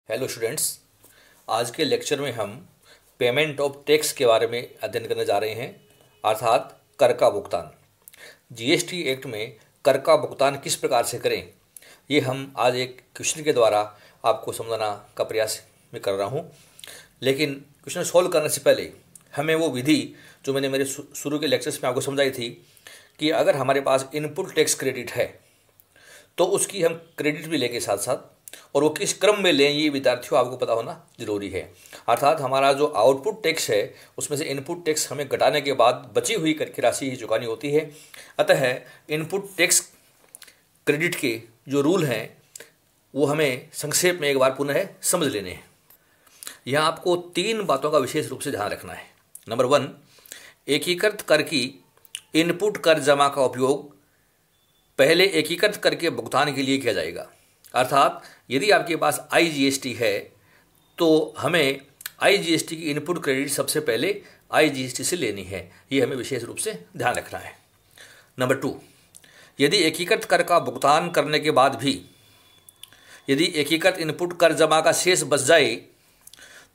Hello students, आज के lecture में हम पेमेंट ऑफ टैक्स के बारे में अध्ययन करने जा रहे हैं, अर्थात कर का भुगतान। जीएसटी एक्ट में कर का भुगतान किस प्रकार से करें, ये हम आज एक क्वेश्चन के द्वारा आपको समझाना का प्रयास में कर रहा हूँ। लेकिन क्वेश्चन सॉल्व करने से पहले हमें वो विधि जो मैंने मेरे शुरू के लेक्चर्स में आपको समझाई थी कि अगर हमारे पास इनपुट टैक्स क्रेडिट है तो उसकी हम क्रेडिट भी लेंगे साथ साथ, और वो किस क्रम में लें ये विद्यार्थियों आपको पता होना जरूरी है। अर्थात हमारा जो आउटपुट टैक्स है उसमें से इनपुट टैक्स हमें घटाने के बाद बची हुई कर की राशि ही चुकानी होती है। अतः इनपुट टैक्स क्रेडिट के जो रूल हैं वो हमें संक्षेप में एक बार पुनः समझ लेने हैं। यहाँ आपको 3 बातों का विशेष रूप से ध्यान रखना है। नंबर 1, एकीकृत कर की इनपुट कर जमा का उपयोग पहले एकीकृत कर के भुगतान के लिए किया जाएगा। अर्थात यदि आपके पास आईजीएसटी है तो हमें आईजीएसटी की इनपुट क्रेडिट सबसे पहले आईजीएसटी से लेनी है, ये हमें विशेष रूप से ध्यान रखना है। नंबर 2, यदि एकीकृत कर का भुगतान करने के बाद भी यदि एकीकृत इनपुट कर जमा का शेष बच जाए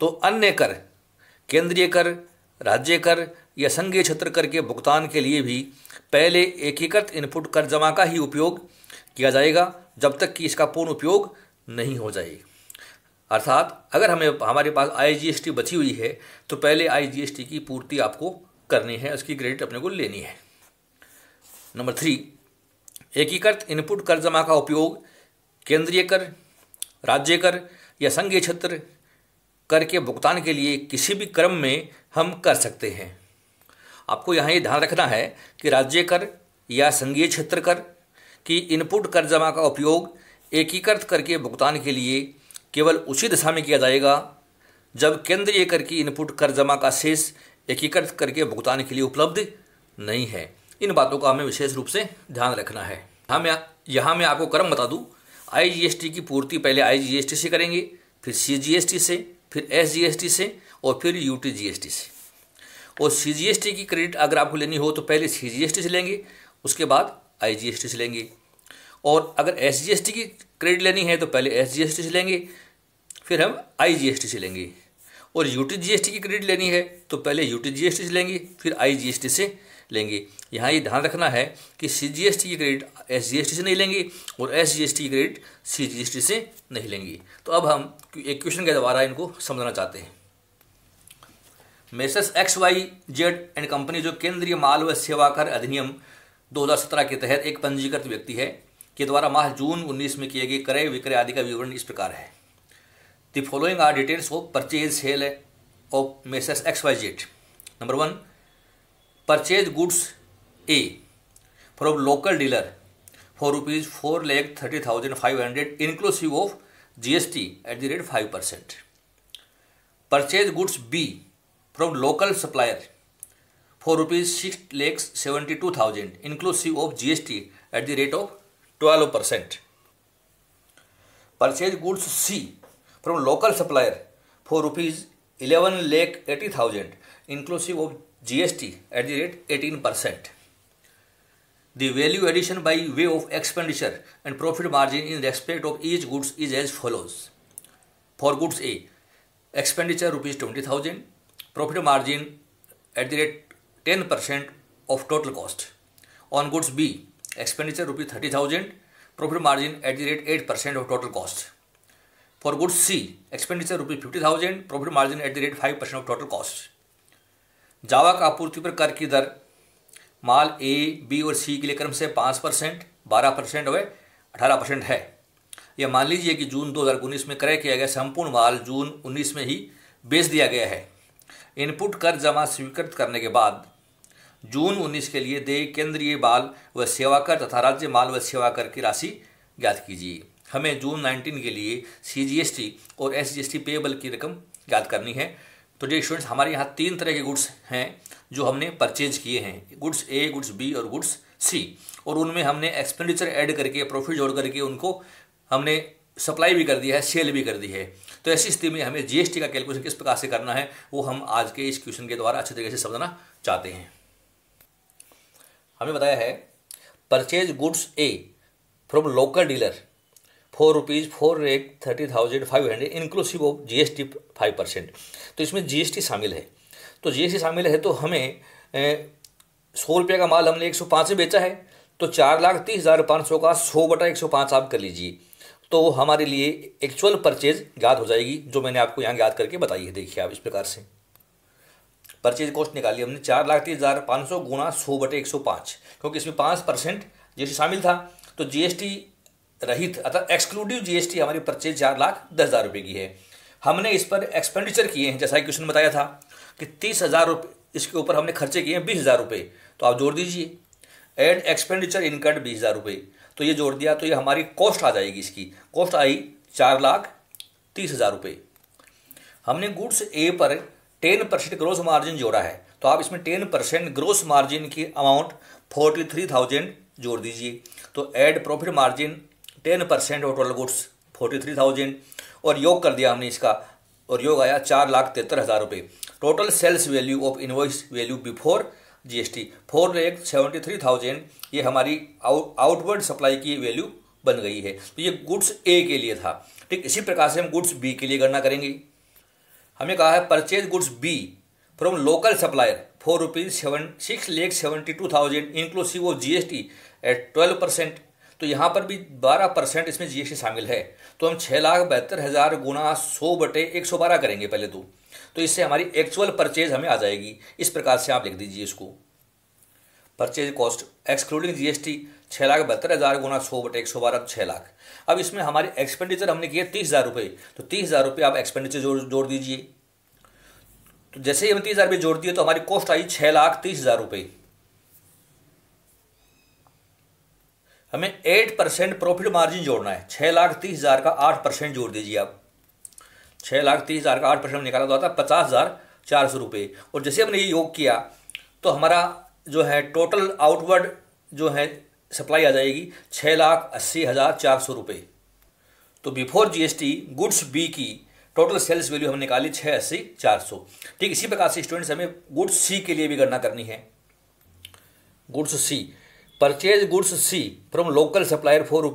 तो अन्य कर, केंद्रीय कर, राज्य कर या संघीय क्षेत्र कर के भुगतान के लिए भी पहले एकीकृत इनपुट कर जमा का ही उपयोग किया जाएगा जब तक कि इसका पूर्ण उपयोग नहीं हो जाए। अर्थात अगर हमारे पास आईजीएसटी बची हुई है तो पहले आईजीएसटी की पूर्ति आपको करनी है, उसकी क्रेडिट अपने को लेनी है। नंबर 3, एकीकृत इनपुट कर जमा का उपयोग केंद्रीय कर, राज्य कर या संघीय क्षेत्र कर के भुगतान के लिए किसी भी क्रम में हम कर सकते हैं। आपको यहाँ ये ध्यान रखना है कि राज्य कर या संघीय क्षेत्र कर की इनपुट कर जमा का उपयोग एकीकृत कर के भुगतान के लिए केवल उसी दशा में किया जाएगा जब केंद्रीय कर की इनपुट कर जमा का शेष एकीकृत कर के भुगतान के लिए उपलब्ध नहीं है। इन बातों का हमें विशेष रूप से ध्यान रखना है। यहाँ मैं आपको क्रम बता दूँ, आईजीएसटी की पूर्ति पहले आईजीएसटी से करेंगे, फिर सीजीएसटी से, फिर एसजीएसटी से और फिर यूटीजीएसटी से। और सीजीएसटी की क्रेडिट अगर आपको लेनी हो तो पहले सीजीएसटी से लेंगे, उसके बाद आईजीएसटी से लेंगे। और अगर एसजीएसटी की क्रेडिट लेनी है तो पहले एसजीएसटी से लेंगे, फिर हम आईजीएसटी से लेंगे। और यूटीजीएसटी की क्रेडिट लेनी है तो पहले यूटीजीएसटी से लेंगे, फिर आईजीएसटी से लेंगे। यहाँ ये ध्यान रखना है कि सीजीएसटी की क्रेडिट एसजीएसटी से नहीं लेंगे और एसजीएसटी की क्रेडिट सीजीएसटी से नहीं लेंगे। तो अब हम एक क्वेश्चन के द्वारा इनको समझना चाहते हैं। मेसर्स XYZ एंड कंपनी जो केंद्रीय माल व सेवा कर अधिनियम 2017 के तहत एक पंजीकृत व्यक्ति है के द्वारा माह जून 19 में किए गए क्रय विक्रय आदि का विवरण इस प्रकार है। The following are details of purchase sale of Messrs XYZ। Number 1, purchase goods A from local dealer for ₹4,30,500 inclusive of GST at the rate 5%। Purchase goods B from local supplier for ₹6,72,000 inclusive of GST at the rate of 12%. Purchase goods C from local supplier for ₹11,80,000 inclusive of GST at the rate 18%. The value addition by way of expenditure and profit margin in respect of each goods is as follows. For goods A, expenditure ₹20,000, profit margin at the rate 10% of total cost. On goods B, expenditure ₹30,000, profit margin at the rate 8% of total cost. For goods C, expenditure ₹50,000, profit margin at the rate 5% of total cost. जावा का आपूर्ति पर कर की दर माल A, B और C के लिए क्रम से 5%, 12% व 18% है। यह मान लीजिए कि जून 2019 में क्रय किया गया संपूर्ण माल जून 19 में ही बेच दिया गया है। इनपुट कर जमा स्वीकृत करने के बाद जून 19 के लिए देय केंद्रीय माल व सेवा कर तथा राज्य माल व सेवा कर की राशि ज्ञात कीजिए। हमें जून 19 के लिए सीजीएसटी और एसजीएसटी पेएबल की रकम ज्ञात करनी है। तो डियर स्टूडेंट्स, हमारे यहाँ 3 तरह के गुड्स हैं जो हमने परचेज किए हैं, गुड्स ए, गुड्स बी और गुड्स सी। और उनमें हमने एक्सपेंडिचर ऐड करके, प्रॉफिट जोड़ करके उनको हमने सप्लाई भी कर दिया है, सेल भी कर दी है। तो ऐसी स्थिति में हमें जीएसटी का कैलकुलेशन किस प्रकार से करना है वो हम आज के इस क्वेश्चन के द्वारा अच्छे तरीके से समझना चाहते हैं। हमें बताया है purchase goods A from local dealer ₹4,30,500 inclusive of GST 5%। तो इसमें GST शामिल है। तो GST शामिल है तो हमें 100 रुपये का माल हमने 105 में बेचा है, तो 4,30,500 का 100/105 आप कर लीजिए, तो हमारे लिए एक्चुअल परचेज ज्ञात हो जाएगी, जो मैंने आपको यहाँ ज्ञात करके बताई है। देखिए आप इस प्रकार से परचेज कॉस्ट निकाली हमने 4,30,500 गुणा 100/105, क्योंकि इसमें 5% GST शामिल था, तो GST रहित अर्थात एक्सक्लूडिव GST हमारी परचेज 4,10,000 रुपये की है। हमने इस पर एक्सपेंडिचर किए हैं, जैसा कि क्वेश्चन बताया था कि 30,000 रुपये इसके ऊपर हमने खर्चे किए हैं 20,000 रुपये, तो आप जोड़ दीजिए एड एक्सपेंडिचर इनकर्ड 20,000 रुपये, तो ये जोड़ दिया, तो ये हमारी कॉस्ट आ जाएगी। इसकी कॉस्ट आई 4,30,000 रुपये। हमने गुड्स ए पर 10% ग्रोस मार्जिन जोड़ा है, तो आप इसमें 10% ग्रोस मार्जिन की अमाउंट 43,000 जोड़ दीजिए, तो add profit margin 10% of total goods 43,000 और योग कर दिया हमने इसका, और योग आया 4,73,000 रुपये। Total sales value of invoice value before GST 4,73,000, ये हमारी आउटवर्ड सप्लाई की वैल्यू बन गई है। तो ये गुड्स ए के लिए था। ठीक इसी प्रकार से हम गुड्स बी के लिए गणना करेंगे। हमें कहा है purchase goods B from local supplier for ₹6,72,000 inclusive of GST at 12%। तो यहाँ पर भी 12% इसमें GST शामिल है, तो हम 6,72,000 गुणा 100/112 करेंगे पहले तो इससे हमारी एक्चुअल परचेज हमें आ जाएगी। इस प्रकार से आप लिख दीजिए इसको, परचेज कॉस्ट एक्सक्लूडिंग GST 6,72,000 गुणा 100/112 6 लाख। अब इसमें हमारे एक्सपेंडिचर हमने किए 30,000 रुपये, तो 30,000 रुपये आप एक्सपेंडिचर जोड़ दीजिए। तो जैसे ही हमने 30,000 रुपये जोड़ दिए तो हमारी कॉस्ट आई 6,30,000 रुपये। हमें 8% प्रॉफिट मार्जिन जोड़ना है, 6,30,000 का 8% जोड़ दीजिए आप। 6,30,000 का 8% निकाला तो आता 50,400 रुपये। और जैसे हमने ये योग किया तो हमारा जो है टोटल आउटवर्ड जो है सप्लाई आ जाएगी 6,80,400 रुपये। तो बिफोर GST गुड्स बी की टोटल सेल्स वैल्यू हमने निकाली 6,80,400। ठीक इसी प्रकार से स्टूडेंट्स हमें गुड्स सी के लिए भी गणना करनी है। Goods C purchase goods C from local supplier for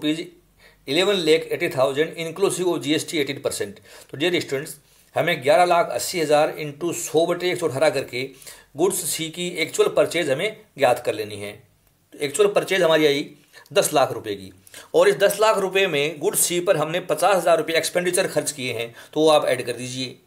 ₹11,80,000 inclusive of GST 18%। तो डियर स्टूडेंट्स हमें 11,80,000 इंटू 100/118 करके गुड्स सी की एक्चुअल परचेज हमें ज्ञात कर लेनी है। तो एक्चुअल परचेज हमारी आई 10 लाख रुपए की, और इस 10 लाख रुपए में गुड्स सी पर हमने 50,000 रुपये एक्सपेंडिचर खर्च किए हैं, तो वो आप ऐड कर दीजिए।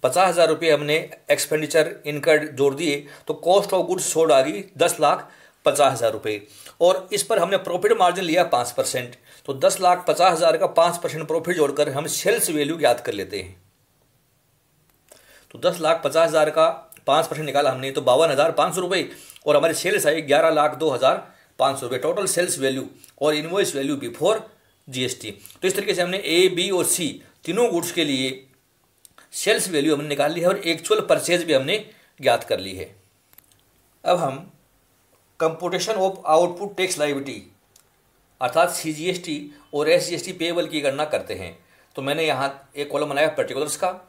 50,000 रुपये हमने एक्सपेंडिचर इनकर्ड जोड़ दिए, तो कॉस्ट ऑफ गुड्स सोल्ड आ गई 10,50,000 रुपये, और इस पर हमने प्रॉफिट मार्जिन लिया 5%। तो 10,50,000 का 5% प्रॉफिट जोड़कर हम सेल्स वैल्यू ज्ञात कर लेते हैं। तो 10,50,000 का 5% निकाला हमने, तो 52,500 रुपये, और हमारी सेल्स आई 11,02,500 रुपये। टोटल सेल्स वैल्यू और इनवॉइस वैल्यू बिफोर GST। तो इस तरीके से हमने A, B और C तीनों गुड्स के लिए सेल्स वैल्यू हमने निकाल ली है, और एक्चुअल परचेज भी हमने ज्ञात कर ली है। अब हम computation of output tax liability अर्थात CGST और SGST पेएबल की गणना करते हैं। तो मैंने यहाँ एक कॉलम बनाया पर्टिकुलर्स का,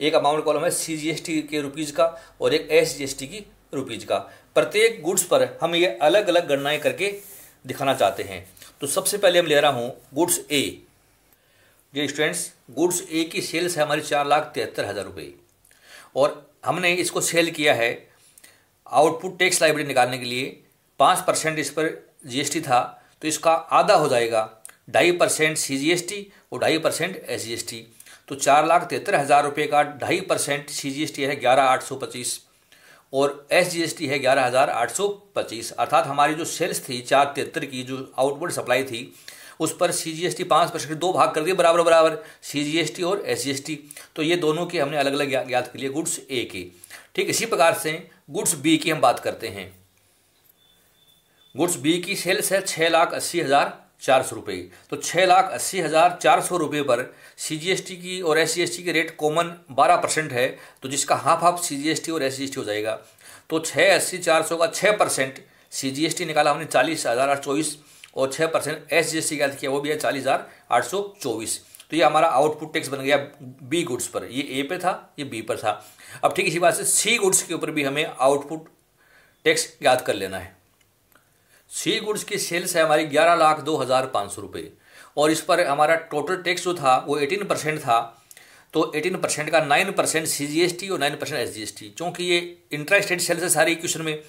एक अमाउंट कॉलम है CGST के रुपीज़ का, और एक SGST की रुपीज़ का। प्रत्येक गुड्स पर हम ये अलग अलग गणनाएं करके दिखाना चाहते हैं। तो सबसे पहले हम ले रहा हूँ गुड्स A। जी स्टूडेंट्स गुड्स A की सेल्स है हमारी 4,73,000 रुपये, और हमने इसको सेल किया है आउटपुट टैक्स लायबिलिटी निकालने के लिए। 5% इस पर GST था, तो इसका आधा हो जाएगा 2.5% CGST और 2.5% SGST। तो 4,73,000 रुपये का 2.5% CGST है 11,825 और SGST है 11,825। अर्थात हमारी जो सेल्स थी 473 की, जो आउटवर्ड सप्लाई थी, उस पर CGST 5% 2 भाग कर दिए बराबर बराबर, CGST और SGST। तो ये दोनों की हमने अलग अलग ज्ञात कर लिए गुड्स A की। ठीक इसी प्रकार से गुड्स B की हम बात करते हैं। गुड्स B की सेल्स है 6,80,400 रुपये। तो 6,80,400 रुपये पर CGST की और SGST की रेट कॉमन 12% है, तो जिसका हाफ CGST और SGST हो जाएगा। तो 6,80,400 का 6% CGST निकाला हमने 40,824, और 6% SGST ज्ञात किया, वो भी है 40,824। तो ये हमारा आउटपुट टैक्स बन गया B गुड्स पर। ये A पे था, ये B पर था। अब ठीक इसी बात से C गुड्स के ऊपर भी हमें आउटपुट टैक्स ज्ञात कर लेना है। C गुड्स की सेल्स है हमारी 11,02,500 रुपये, और इस पर हमारा टोटल टैक्स जो था वो 18% था। तो 18% का 9% CGST और 9% SGST, क्योंकि ये इंट्रा स्टेट सेल से सारे इक्वेशन में,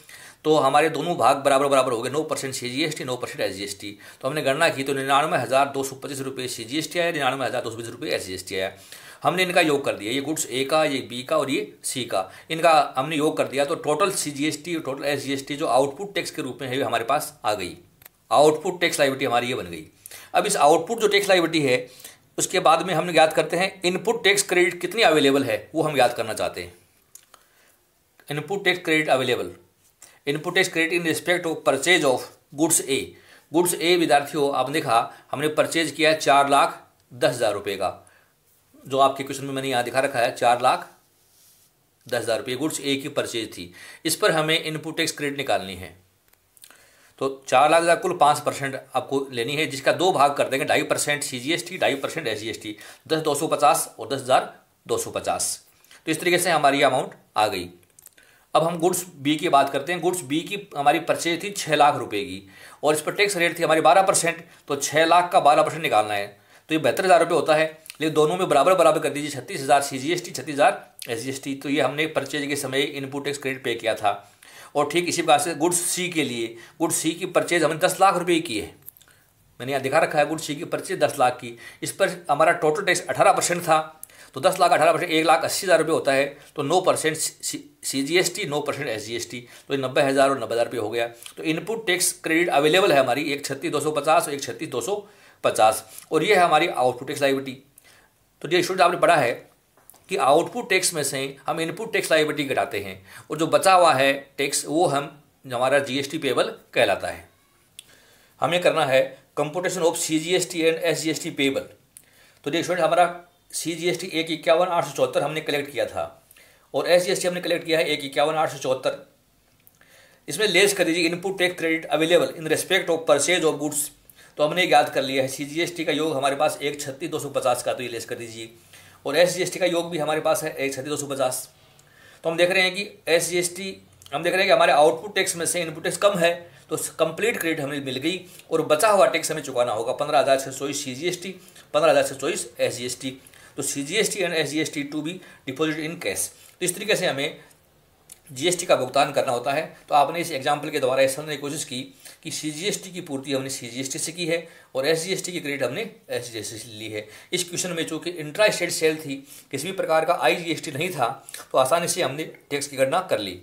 तो हमारे दोनों भाग बराबर बराबर हो गए। 9% CGST, 9% SGST। तो हमने गणना की तो 99,225 रुपये CGST आया, 99,220 रुपये SGST आया। हमने इनका योग कर दिया, ये गुड्स ए का, ये बी का और ये सी का, इनका हमने योग कर दिया। तो टोटल CGST और टोटल SGST जो आउटपुट टैक्स के रूप में है हमारे पास आ गई। आउटपुट टैक्स लायबिलिटी हमारी ये बन गई। अब इस आउटपुट जो टैक्स लायबिलिटी है उसके बाद में हम ज्ञात करते हैं इनपुट टैक्स क्रेडिट कितनी अवेलेबल है, वो हम याद करना चाहते हैं। Input tax credit available, input tax credit in respect of purchase of goods A. Goods A विद्यार्थियों आपने देखा हमने परचेज किया है 4,10,000 रुपये का, जो आपके क्वेश्चन में मैंने यहाँ दिखा रखा है 4,10,000 रुपये गुड्स ए की परचेज थी। इस पर हमें इनपुट टैक्स क्रेडिट निकालनी है। तो 4,00,000 कुल 5% आपको लेनी है, जिसका दो भाग कर देंगे, 2.5% CGST, 2.5% SGST, 10,250 और 10,250। तो इस तरीके से हमारी अमाउंट आ गई। अब हम गुड्स बी की बात करते हैं। गुड्स बी की हमारी परचेज थी 6 लाख रुपए की और इस पर टैक्स रेट थी हमारी 12%। तो 6 लाख का 12% निकालना है तो ये 72,000 रुपये होता है, लेकिन दोनों में बराबर बराबर कर दीजिए। 36,000 CGST, 36,000 SGST। तो ये हमने परचेज के समय इनपुट टैक्स क्रेडिट पे किया था। और ठीक इसी प्रकार से गुड्स सी के लिए, गुड्स सी की परचेज हमने 10 लाख रुपए की है, मैंने यहाँ दिखा रखा है गुड्स सी की परचेज 10 लाख की। इस पर हमारा टोटल टैक्स 18% था। तो 10 लाख 18% 1,80,000 रुपये होता है। तो 9% CGST, 9% SGST, तो 90,000 और 90,000 रुपये हो गया। तो इनपुट टैक्स क्रेडिट अवेलेबल है हमारी, एक 36,250 और एक 36,250, और ये है हमारी आउटपुट टैक्स लायबिलिटी। तो ये स्टूडेंट आपने पढ़ा है कि आउटपुट टैक्स में से हम इनपुट टैक्स लायबिलिटी घटाते हैं और जो बचा हुआ है टैक्स वो हमारा GST पेबल कहलाता है। हमें करना है computation of CGST and SGST payable. तो देखिए स्टूडेंट हमारा CGST 151,874 हमने कलेक्ट किया था और SGST हमने कलेक्ट किया है 151,874। इसमें लेस कर दीजिए input tax credit available in respect of purchase of goods. तो हमने याद कर लिया है CGST का योग हमारे पास 136,250 का, तो ये लेस कर दीजिए। और SGST का योग भी हमारे पास है 136,250। तो हम देख रहे हैं कि SGST, हम देख रहे हैं कि हमारे आउटपुट टैक्स में से इनपुट टैक्स कम है, तो कंप्लीट क्रेडिट हमें मिल गई और बचा हुआ टैक्स हमें चुकाना होगा 15,624 CGST, 15,624 SGST। तो CGST and SGST to be deposit in cash. तो इस तरीके से हमें GST का भुगतान करना होता है। तो आपने इस एग्जाम्पल के द्वारा ऐसा समझने की कोशिश की कि CGST की पूर्ति हमने CGST से की है और SGST की क्रेडिट हमने SGST से ली है। इस क्वेश्चन में चूँकि इंट्रा स्टेट सेल थी, किसी भी प्रकार का IGST नहीं था, तो आसानी से हमने टैक्स की गणना कर ली।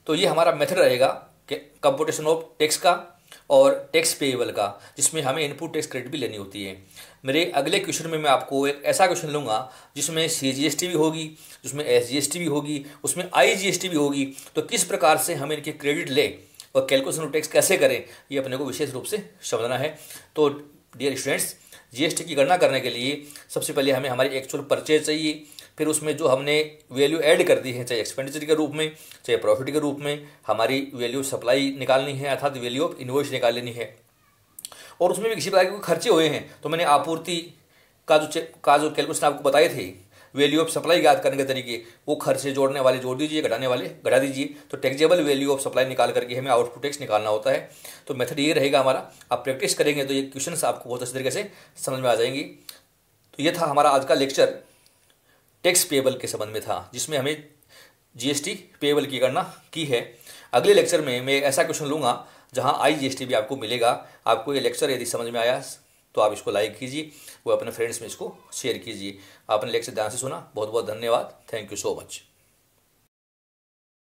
तो ये हमारा मेथड रहेगा कि कंप्यूटेशन ऑफ टैक्स का और टैक्स पेएबल का, जिसमें हमें इनपुट टैक्स क्रेडिट भी लेनी होती है। मेरे अगले क्वेश्चन में मैं आपको एक ऐसा क्वेश्चन लूँगा जिसमें CGST भी होगी, जिसमें SGST भी होगी, उसमें IGST भी होगी। तो किस प्रकार से हम इनके क्रेडिट लें और कैलकुलेशन ऑफ टैक्स कैसे करें, ये अपने को विशेष रूप से समझना है। तो डियर स्टूडेंट्स, GST की गणना करने के लिए सबसे पहले हमें हमारी एक्चुअल परचेज चाहिए, फिर उसमें जो हमने वैल्यू ऐड कर दी है, चाहे एक्सपेंडिचर के रूप में चाहे प्रॉफिट के रूप में, हमारी वैल्यू सप्लाई निकालनी है, अर्थात वैल्यू ऑफ इनवॉइस निकाल लेनी है। और उसमें भी किसी प्रकार के खर्चे हुए हैं तो मैंने आपूर्ति का जो कैलकुलेशन आपको बताए थे, वैल्यू ऑफ सप्लाई याद करने के तरीके, वो खर्चे जोड़ने वाले जोड़ दीजिए, घटाने वाले घटा दीजिए। तो टैक्सेबल वैल्यू ऑफ सप्लाई निकाल करके हमें आउटपुट टैक्स निकालना होता है। तो मेथड ये रहेगा हमारा। आप प्रैक्टिस करेंगे तो ये क्वेश्चंस आपको बहुत अच्छे तरीके से समझ में आ जाएंगी। तो ये था हमारा आज का लेक्चर, टैक्स पेएबल के संबंध में था, जिसमें हमें GST पेएबल की गणना की है। अगले लेक्चर में मैं ऐसा क्वेश्चन लूँगा जहाँ IGST भी आपको मिलेगा। आपको ये लेक्चर यदि समझ में आया तो आप इसको लाइक कीजिए, वो अपने फ्रेंड्स में इसको शेयर कीजिए। आपने लेक्चर ध्यान से सुना, बहुत बहुत धन्यवाद। Thank you so much.